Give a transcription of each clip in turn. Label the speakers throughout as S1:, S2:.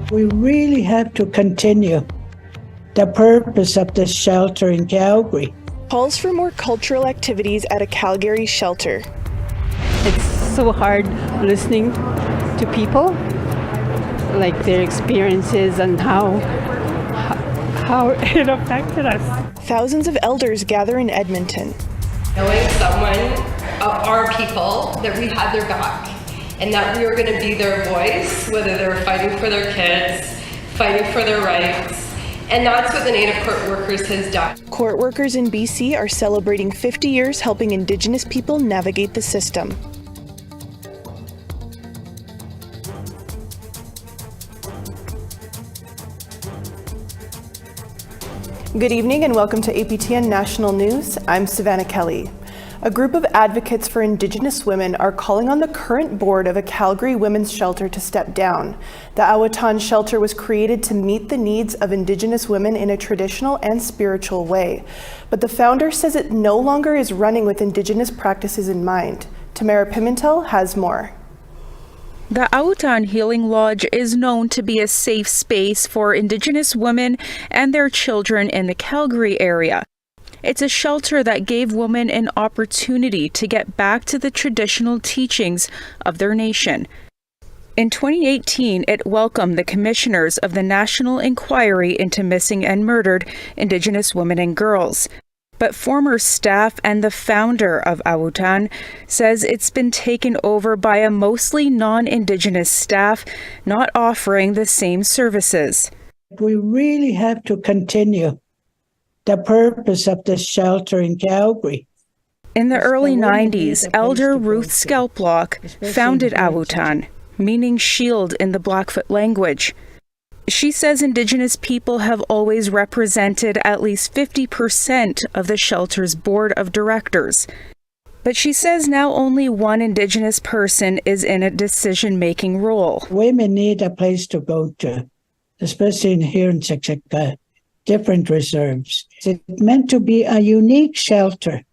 S1: We really have to continue the purpose of this shelter in Calgary.
S2: Calls for more cultural activities at a Calgary shelter.
S3: It's so hard listening to people, like their experiences and how it affected us.
S2: Thousands of elders gather in Edmonton.
S4: Knowing someone of our people, that we had their back and that we were going to be their voice, whether they were fighting for their kids, fighting for their rights. And that's what the Native Court Workers has done.
S2: Court workers in BC are celebrating 50 years helping Indigenous people navigate the system. Good evening and welcome to APTN National News. I'm Savannah Kelly. A group of advocates for Indigenous women are calling on the current board of a Calgary women's shelter to step down. The APTN shelter was created to meet the needs of Indigenous women in a traditional and spiritual way. But the founder says it no longer is running with Indigenous practices in mind. Tamara Pimentel has more.
S5: The APTN Healing Lodge is known to be a safe space for Indigenous women and their children in the Calgary area. It's a shelter that gave women an opportunity to get back to the traditional teachings of their nation. In 2018, it welcomed the commissioners of the National Inquiry into Missing and Murdered Indigenous Women and Girls. But former staff and the founder of APTN says it's been taken over by a mostly non-Indigenous staff, not offering the same services.
S1: We really have to continue the purpose of this shelter in Calgary.
S5: In the early 90s, Elder Ruth Skelplock founded APTN, meaning shield in the Blackfoot language. She says Indigenous people have always represented at least 50% of the shelter's board of directors. But she says now only one Indigenous person is in a decision-making role.
S1: Women need a place to go to, especially here in Siksika, different reserves. It's meant to be a unique shelter,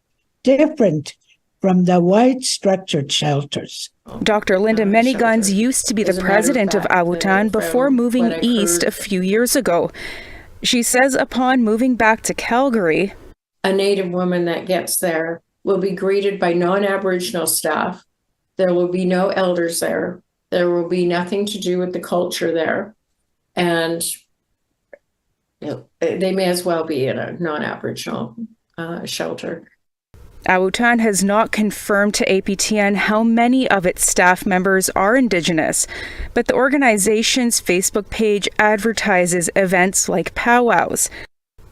S1: different from the white structured shelters.
S5: Dr. Linda Manyguns used to be the president of APTN before moving east a few years ago. She says upon moving back to Calgary,
S6: a Native woman that gets there will be greeted by non-Aboriginal staff. There will be no elders there. There will be nothing to do with the culture there. And they may as well be in a non-Aboriginal shelter.
S5: APTN has not confirmed to APTN how many of its staff members are Indigenous, but the organization's Facebook page advertises events like powwows.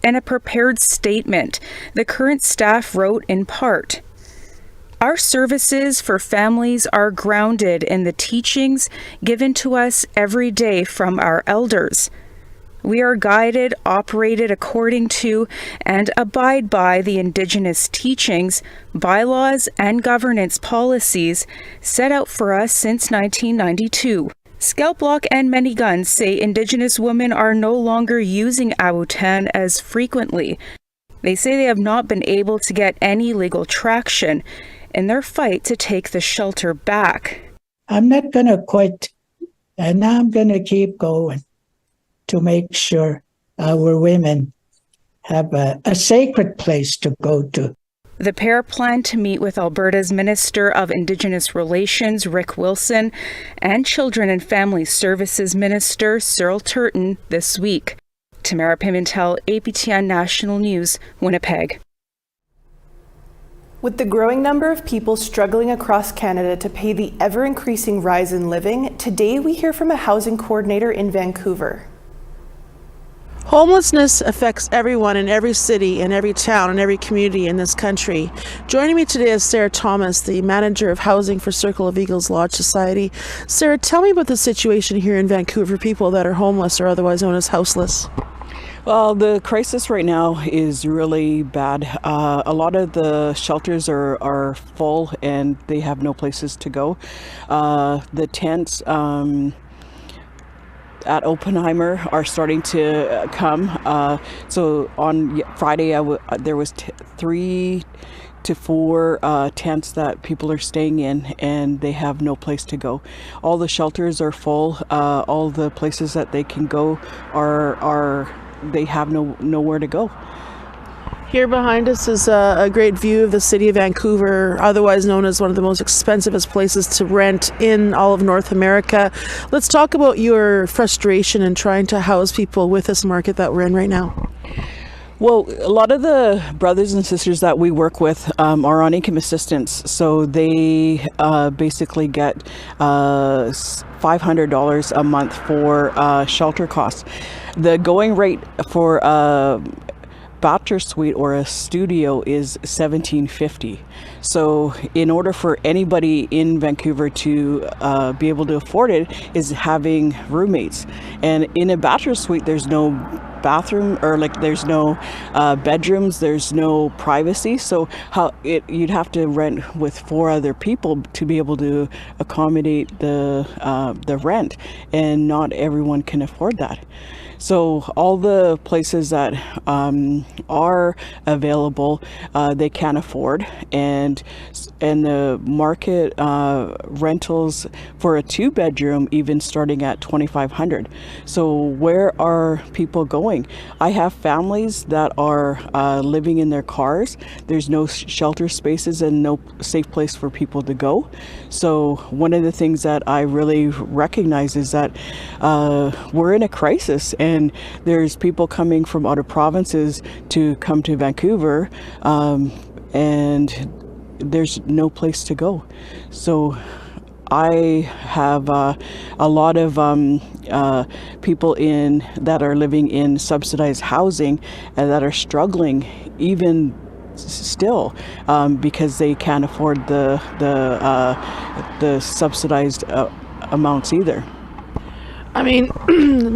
S5: In a prepared statement, the current staff wrote in part, "Our services for families are grounded in the teachings given to us every day from our elders. We are guided, operated according to, and abide by the Indigenous teachings, bylaws, and governance policies set out for us since 1992. Skelplock and Manyguns say Indigenous women are no longer using APTN as frequently. They say they have not been able to get any legal traction in their fight to take the shelter back.
S1: I'm not going to quit, and I'm going to keep going to make sure our women have a sacred place to go to.
S5: The pair plan to meet with Alberta's Minister of Indigenous Relations, Rick Wilson, and Children and Family Services Minister, Cyril Turton, this week. Tamara Pimentel, APTN National News, Winnipeg.
S2: With the growing number of people struggling across Canada to pay the ever-increasing rise in living, today we hear from a housing coordinator in Vancouver.
S7: Homelessness affects everyone in every city, in every town, in every community in this country. Joining me today is Sarah Thomas, the manager of housing for Circle of Eagles Lodge Society. Sarah, tell me about the situation here in Vancouver for people that are homeless or otherwise known as houseless.
S8: Well, the crisis right now is really bad. A lot of the shelters are full and they have no places to go. The tents, at Oppenheimer are starting to come. So on Friday, there was 3 to 4 tents that people are staying in, and they have no place to go. All the shelters are full. All the places that they can go they have nowhere to go.
S7: Here behind us is a great view of the city of Vancouver, otherwise known as one of the most expensivest places to rent in all of North America. Let's talk about your frustration in trying to house people with this market that we're in right now.
S8: Well, a lot of the brothers and sisters that we work with are on income assistance, so they basically get $500 a month for shelter costs. The going rate for bachelor suite or a studio is $1,750. So in order for anybody in Vancouver to be able to afford it is having roommates. And in a bachelor suite, there's no bathroom, or there's no bedrooms, there's no privacy. So you'd have to rent with 4 other people to be able to accommodate the rent, and not everyone can afford that. So all the places that are available, they can't afford, and the market rentals for a 2-bedroom even starting at $2,500. So where are people going? I have families that are living in their cars. There's no shelter spaces and no safe place for people to go. So one of the things that I really recognize is that we're in a crisis, and there's people coming from other provinces to come to Vancouver, and there's no place to go. So I have a lot of people that are living in subsidized housing and that are struggling even still because they can't afford the subsidized amounts either.
S7: I mean,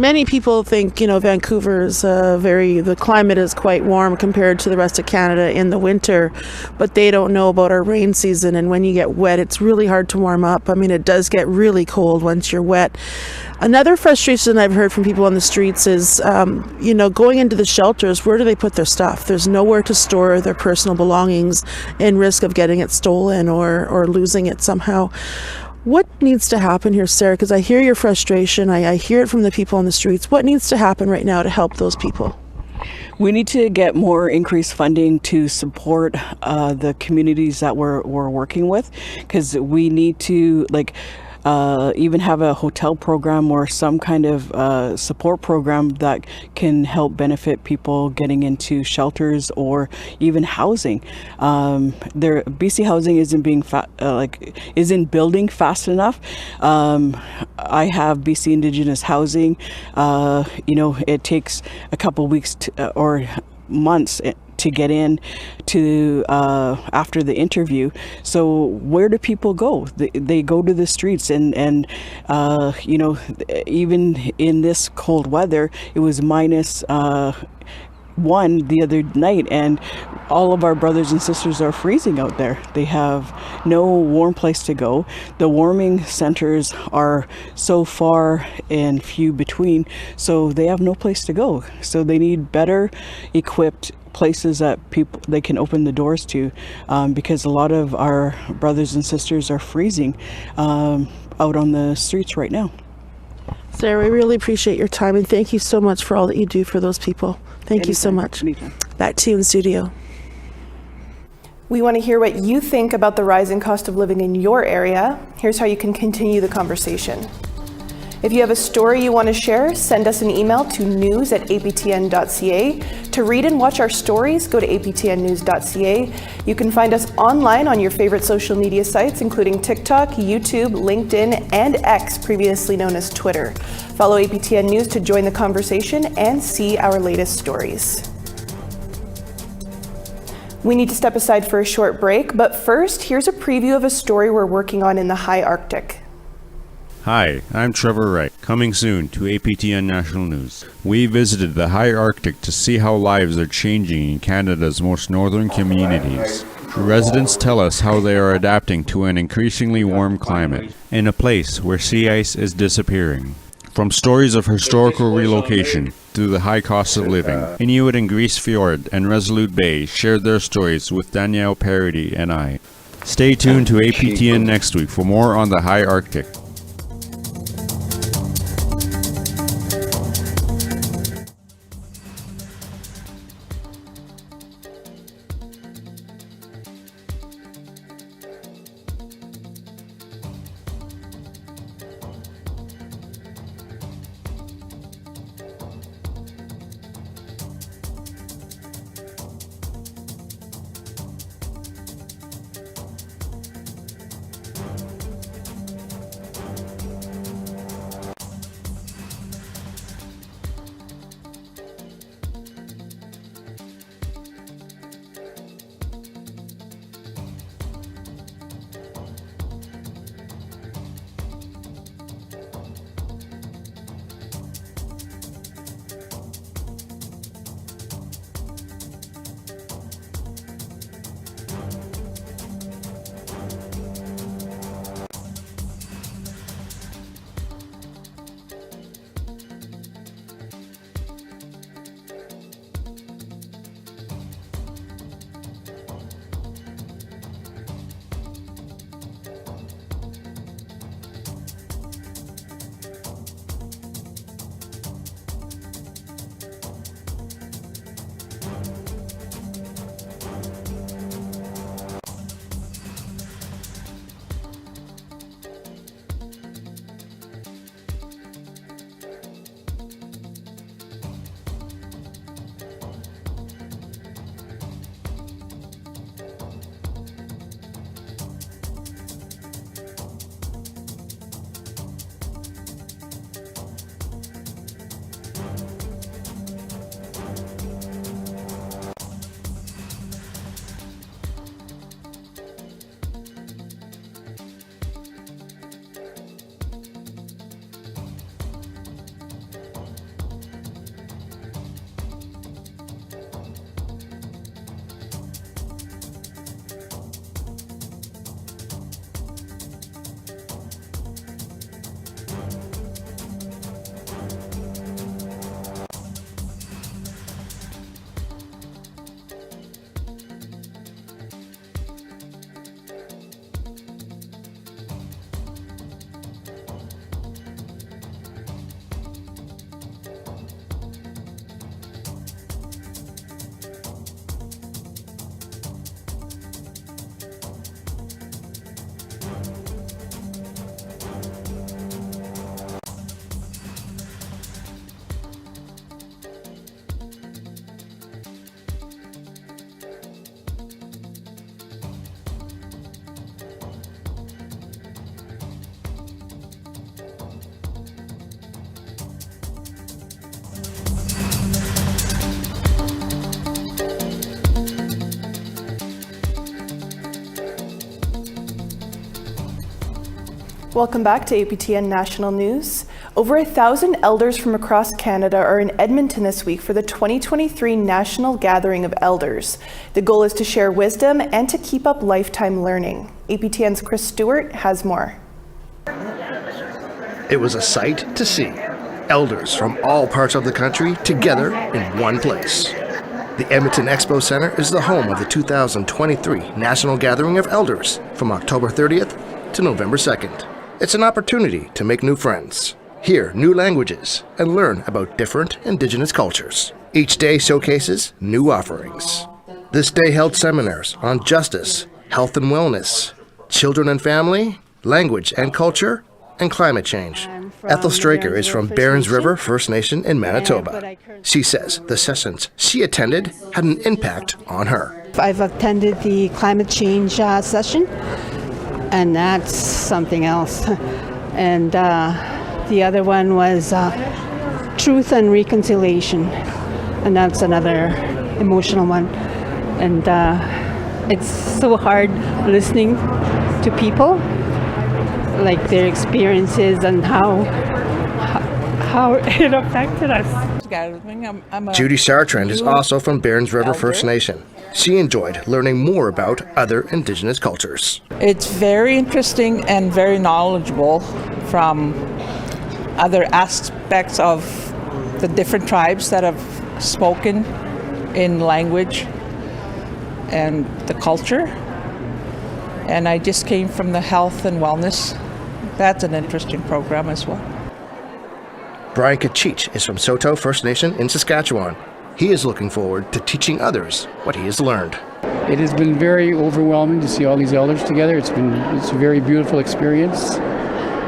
S7: many people think, Vancouver is the climate is quite warm compared to the rest of Canada in the winter, but they don't know about our rain season. And when you get wet, it's really hard to warm up. I mean, it does get really cold once you're wet. Another frustration I've heard from people on the streets is, going into the shelters, where do they put their stuff? There's nowhere to store their personal belongings in risk of getting it stolen or losing it somehow. What needs to happen here, Sarah? Because I hear your frustration. I hear it from the people on the streets. What needs to happen right now to help those people?
S8: We need to get more increased funding to support the communities that we're working with, because we need to even have a hotel program or some kind of support program that can help benefit people getting into shelters or even housing. BC Housing isn't building fast enough. I have BC Indigenous Housing. It takes a couple weeks or months to get in to after the interview. So where do people go? They go to the streets, and even in this cold weather, it was -1 the other night, and all of our brothers and sisters are freezing out there. They have no warm place to go. The warming centers are so far and few between, so they have no place to go. So they need better equipped places that they can open the doors to, because a lot of our brothers and sisters are freezing out on the streets right now.
S7: Sarah, we really appreciate your time, and thank you so much for all that you do for those people. Thank you so much.
S8: Anytime.
S7: Back to you in the studio.
S2: We want to hear what you think about the rising cost of living in your area. Here's how you can continue the conversation. If you have a story you want to share, send us an email to news@aptn.ca. To read and watch our stories, go to aptnnews.ca. You can find us online on your favorite social media sites, including TikTok, YouTube, LinkedIn, and X, previously known as Twitter. Follow APTN News to join the conversation and see our latest stories. We need to step aside for a short break, but first, here's a preview of a story we're working on in the high Arctic.
S9: Hi, I'm Trevor Wright, coming soon to APTN National News. We visited the high Arctic to see how lives are changing in Canada's most northern communities. Residents tell us how they are adapting to an increasingly warm climate in a place where sea ice is disappearing. From stories of historical relocation to the high cost of living, Inuit in Grise Fjord and Resolute Bay shared their stories with Danielle Parody and I. Stay tuned to APTN next week for more on the High Arctic.
S2: Welcome back to APTN National News. Over 1,000 elders from across Canada are in Edmonton this week for the 2023 National Gathering of Elders. The goal is to share wisdom and to keep up lifetime learning. APTN's Chris Stewart has more.
S10: It was a sight to see. Elders from all parts of the country together in one place. The Edmonton Expo Centre is the home of the 2023 National Gathering of Elders from October 30th to November 2nd. It's an opportunity to make new friends, hear new languages, and learn about different Indigenous cultures. Each day showcases new offerings. This day held seminars on justice, health and wellness, children and family, language and culture, and climate change. Ethel Straker is from Barons River First Nation in Manitoba. She says the sessions she attended had an impact on her.
S3: I've attended the climate change session, and that's something else. And the other one was truth and reconciliation, and that's another emotional one. And it's so hard listening to people, like their experiences and how it affected us.
S10: Judy Sartrand is also from Barons River First Nation. She enjoyed learning more about other Indigenous cultures.
S11: It's very interesting and very knowledgeable from other aspects of the different tribes that have spoken in language and the culture. And I just came from the health and wellness. That's an interesting program as well.
S10: Brian Kachich is from Saulteaux First Nation in Saskatchewan. He is looking forward to teaching others what he has learned.
S12: It has been very overwhelming to see all these elders together. It's a very beautiful experience.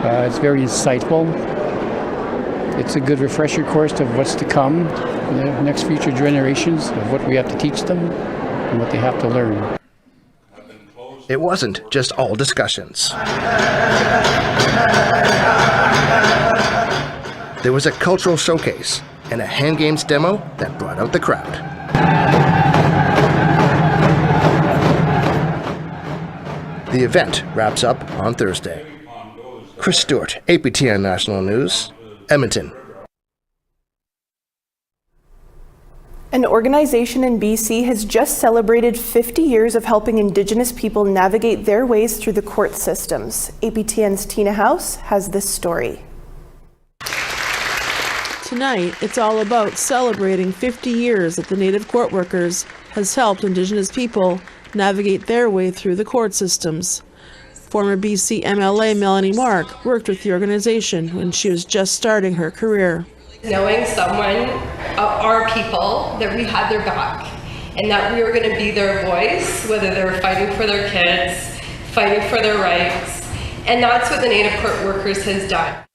S12: It's very insightful. It's a good refresher course of what's to come for the next future generations, of what we have to teach them and what they have to learn.
S10: It wasn't just all discussions. There was a cultural showcase and a hand games demo that brought out the crowd. The event wraps up on Thursday. Chris Stewart, APTN National News, Edmonton.
S2: An organization in BC has just celebrated 50 years of helping Indigenous people navigate their ways through the court systems. APTN's Tina House has this story.
S7: Tonight, it's all about celebrating 50 years that the Native Court Workers has helped Indigenous people navigate their way through the court systems. Former BC MLA Melanie Mark worked with the organization when she was just starting her career.
S4: Knowing someone, our people, that we had their back and that we were going to be their voice, whether they were fighting for their kids, fighting for their rights, and that's what the Native Court Workers has done.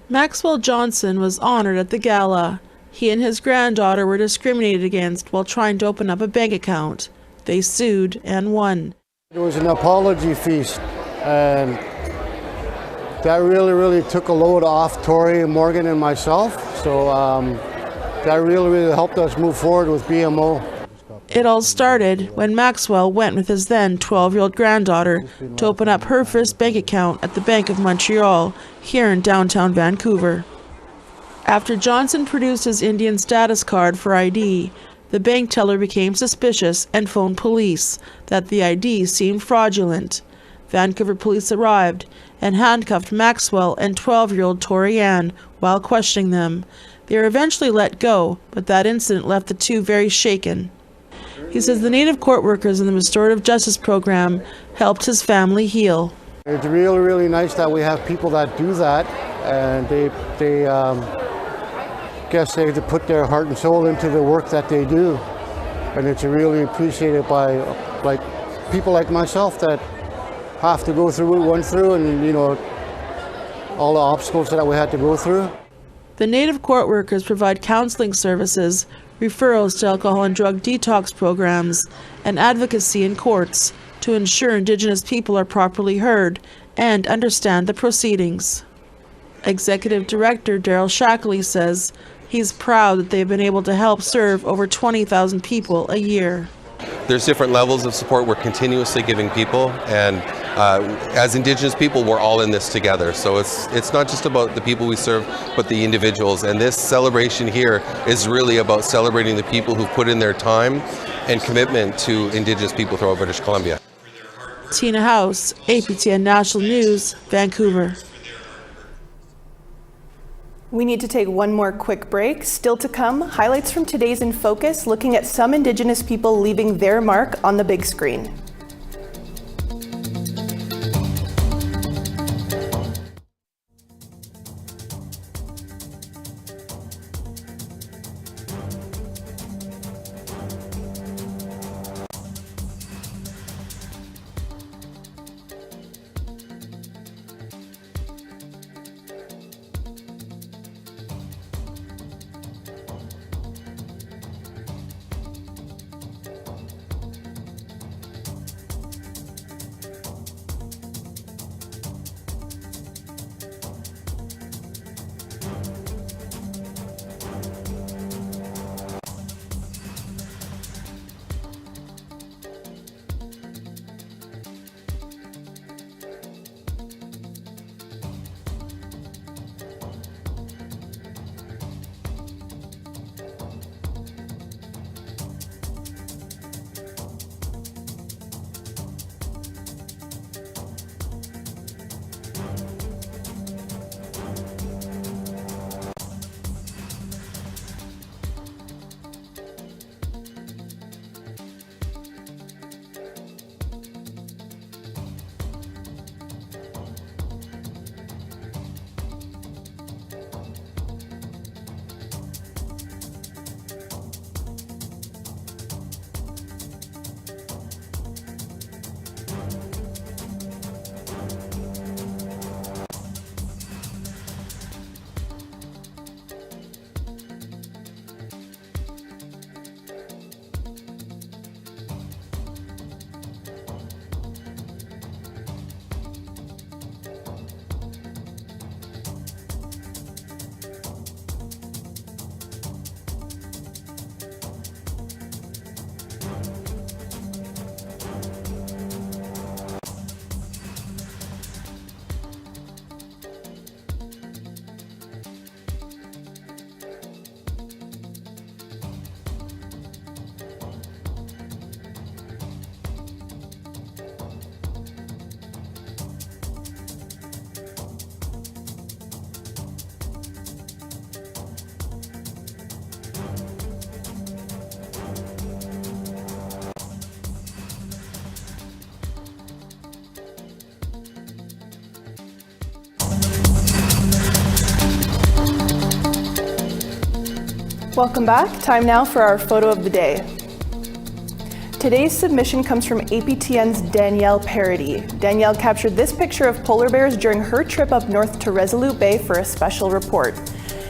S7: Maxwell Johnson was honored at the gala. He and his granddaughter were discriminated against while trying to open up a bank account. They sued and won.
S13: It was an apology feast, and that really took a load off Tori, Morgan, and myself. So that really helped us move forward with BMO.
S7: It all started when Maxwell went with his then 12-year-old granddaughter to open up her first bank account at the Bank of Montreal here in downtown Vancouver. After Johnson produced his Indian status card for ID, the bank teller became suspicious and phoned police that the ID seemed fraudulent. Vancouver police arrived and handcuffed Maxwell and 12-year-old Tori Ann while questioning them. They were eventually let go, but that incident left the two very shaken. He says the Native Court Workers in the Restorative Justice Program helped his family heal.
S13: It's really nice that we have people that do that, and they guess they have to put their heart and soul into the work that they do, and it's really appreciated by people like myself that have to go through what we went through, and all the obstacles that we had to go through.
S7: The Native Court Workers provide counseling services, referrals to alcohol and drug detox programs, and advocacy in courts to ensure Indigenous people are properly heard and understand the proceedings. Executive Director Daryl Shackley says he's proud that they've been able to help serve over 20,000 people a year.
S14: There's different levels of support we're continuously giving people, and as Indigenous people, we're all in this together. So it's not just about the people we serve, but the individuals. And this celebration here is really about celebrating the people who've put in their time and commitment to Indigenous people throughout British Columbia.
S7: Tina House, APTN National News, Vancouver.
S2: We need to take one more quick break. Still to come, highlights from today's In Focus, looking at some Indigenous people leaving their mark on the big screen. Welcome back. Time now for our photo of the day. Today's submission comes from APTN's Danielle Parody. Danielle captured this picture of polar bears during her trip up north to Resolute Bay for a special report.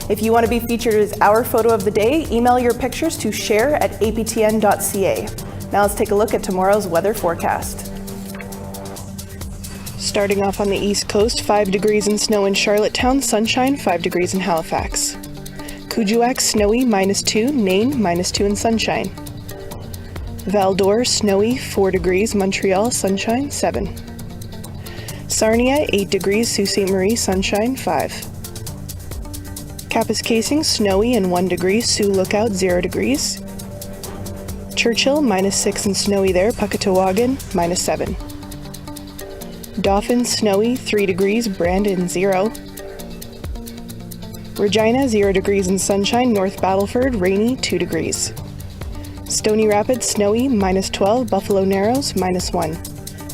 S2: If you want to be featured as our photo of the day, email your pictures to share@aptn.ca. Now let's take a look at tomorrow's weather forecast. Starting off on the east coast, 5 degrees and snow in Charlottetown, sunshine, 5 degrees in Halifax. Kuujjuaq, snowy, -2, Nain, -2 and sunshine. Val-d'Or, snowy, 4 degrees, Montreal, sunshine, 7. Sarnia, 8 degrees, Sault Ste. Marie, sunshine, 5. Kapuskasing, snowy and 1 degree, Sioux Lookout, 0 degrees. Churchill, -6 and snowy there, Puckatawagan, -7. Dauphin, snowy, 3 degrees, Brandon, 0. Regina, 0 degrees and sunshine, North Battleford, rainy, 2 degrees. Stony Rapids, snowy, -12, Buffalo Narrows, -1.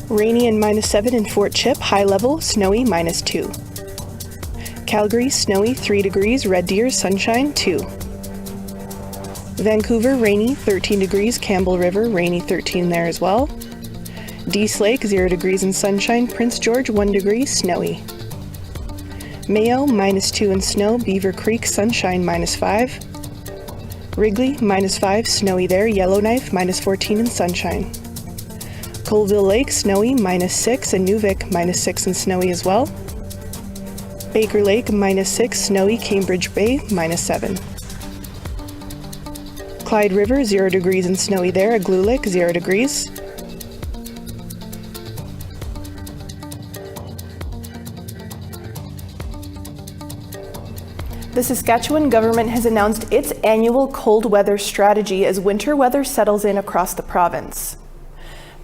S2: Rainy and -7 in Fort Chip, high level, snowy, -2. Calgary, snowy, 3 degrees, Red Deer, sunshine, 2. Vancouver, rainy, 13 degrees, Campbell River, rainy, 13 there as well. Dease Lake, 0 degrees and sunshine, Prince George, 1 degree, snowy. Mayo, -2 and snow, Beaver Creek, sunshine, -5. Wrigley, -5, snowy there, Yellowknife, -14 and sunshine. Colville Lake, snowy, -6, and Nuvik, -6 and snowy as well. Baker Lake, -6, snowy, Cambridge Bay, -7. Clyde River, 0 degrees and snowy there, Igloolik, 0 degrees. The Saskatchewan government has announced its annual cold weather strategy as winter weather settles in across the province.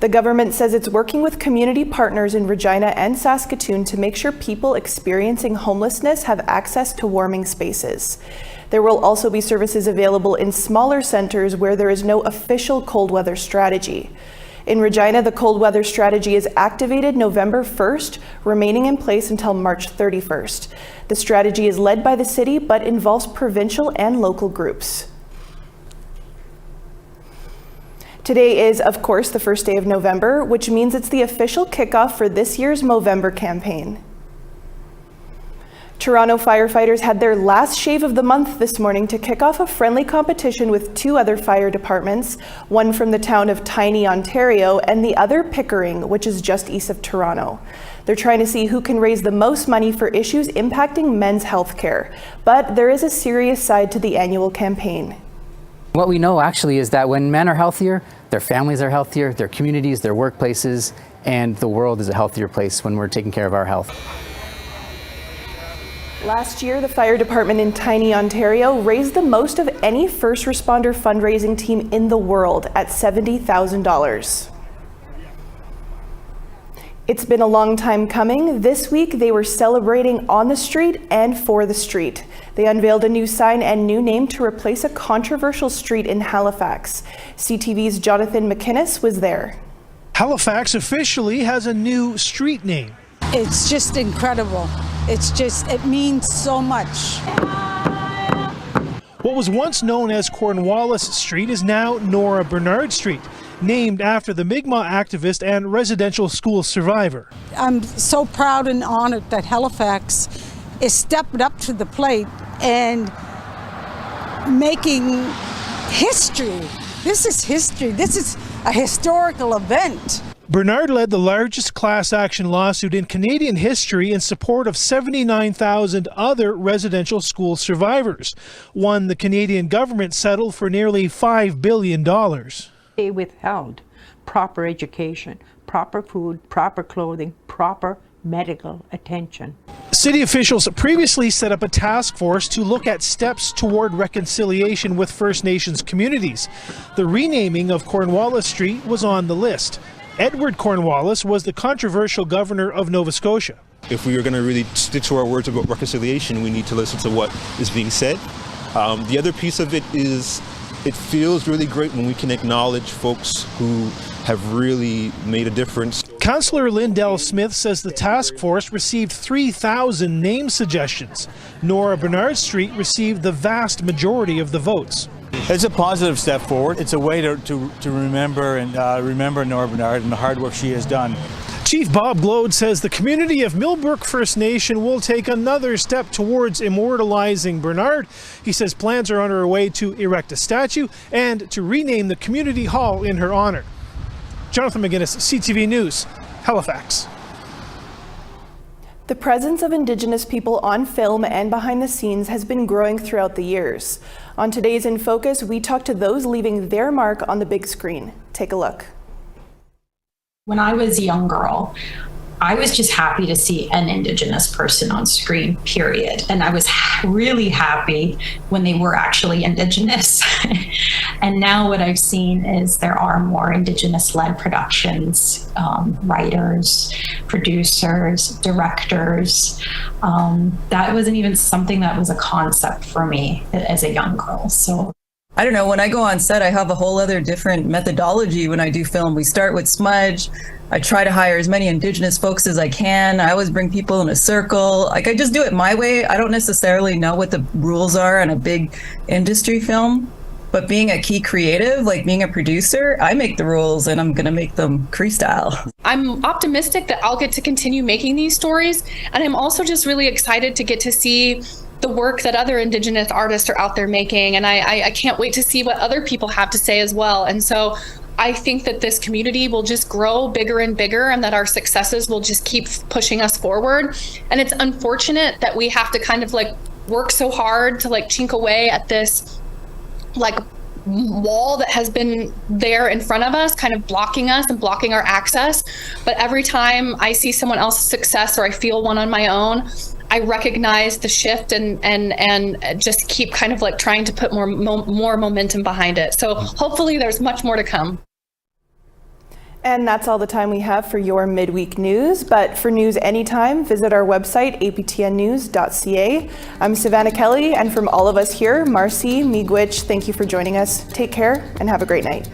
S2: The government says it's working with community partners in Regina and Saskatoon to make sure people experiencing homelessness have access to warming spaces. There will also be services available in smaller centres where there is no official cold weather strategy. In Regina, the cold weather strategy is activated November 1st, remaining in place until March 31st. The strategy is led by the city, but involves provincial and local groups. Today is, of course, the first day of November, which means it's the official kickoff for this year's Movember campaign. Toronto firefighters had their last shave of the month this morning to kick off a friendly competition with 2 other fire departments, one from the town of Tiny, Ontario, and the other Pickering, which is just east of Toronto. They're trying to see who can raise the most money for issues impacting men's health care. But there is a serious side to the annual campaign.
S15: What we know actually is that when men are healthier, their families are healthier, their communities, their workplaces, and the world is a healthier place when we're taking care of our health.
S2: Last year, the fire department in Tiny, Ontario raised the most of any first responder fundraising team in the world at $70,000. It's been a long time coming. This week, they were celebrating on the street and for the street. They unveiled a new sign and new name to replace a controversial street in Halifax. CTV's Jonathan McInnes was there.
S16: Halifax officially has a new street name.
S17: It's just incredible. It means so much.
S16: What was once known as Cornwallis Street is now Nora Bernard Street, named after the Mi'kmaq activist and residential school survivor.
S17: I'm so proud and honored that Halifax is stepped up to the plate and making history. This is history. This is a historical event.
S16: Bernard led the largest class action lawsuit in Canadian history in support of 79,000 other residential school survivors, one the Canadian government settled for nearly $5 billion.
S18: They withheld proper education, proper food, proper clothing, proper medical attention.
S16: City officials previously set up a task force to look at steps toward reconciliation with First Nations communities. The renaming of Cornwallis Street was on the list. Edward Cornwallis was the controversial governor of Nova Scotia.
S19: If we are going to really stick to our words about reconciliation, we need to listen to what is being said. The other piece of it is it feels really great when we can acknowledge folks who have really made a difference.
S16: Councillor Lindell Smith says the task force received 3,000 name suggestions. Nora Bernard Street received the vast majority of the votes.
S20: It's a positive step forward. It's a way to remember Nora Bernard and the hard work she has done.
S16: Chief Bob Glode says the community of Millbrook First Nation will take another step towards immortalizing Bernard. He says plans are underway to erect a statue and to rename the community hall in her honor. Jonathan McGuinness, CTV News, Halifax.
S2: The presence of Indigenous people on film and behind the scenes has been growing throughout the years. On today's In Focus, we talk to those leaving their mark on the big screen. Take a look.
S21: When I was a young girl, I was just happy to see an Indigenous person on screen, period. And I was really happy when they were actually Indigenous. And now what I've seen is there are more Indigenous-led productions, writers, producers, directors. That wasn't even something that was a concept for me as a young girl. So
S22: I don't know, when I go on set, I have a whole other different methodology when I do film. We start with smudge. I try to hire as many Indigenous folks as I can. I always bring people in a circle. Like, I just do it my way. I don't necessarily know what the rules are on a big industry film, but being a key creative, like being a producer, I make the rules and I'm gonna make them Cree style.
S23: I'm optimistic that I'll get to continue making these stories. And I'm also just really excited to get to see the work that other Indigenous artists are out there making. And I can't wait to see what other people have to say as well. And so I think that this community will just grow bigger and bigger and that our successes will just keep pushing us forward. And it's unfortunate that we have to kind of like work so hard to like chink away at this like wall that has been there in front of us, kind of blocking us and blocking our access. But every time I see someone else's success or I feel one on my own, I recognize the shift and just keep kind of like trying to put more momentum behind it. So hopefully there's much more to come.
S2: And that's all the time we have for your midweek news. But for news anytime, visit our website, aptnnews.ca. I'm Savannah Kelly, and from all of us here, Marcy, Miigwech, thank you for joining us. Take care and have a great night.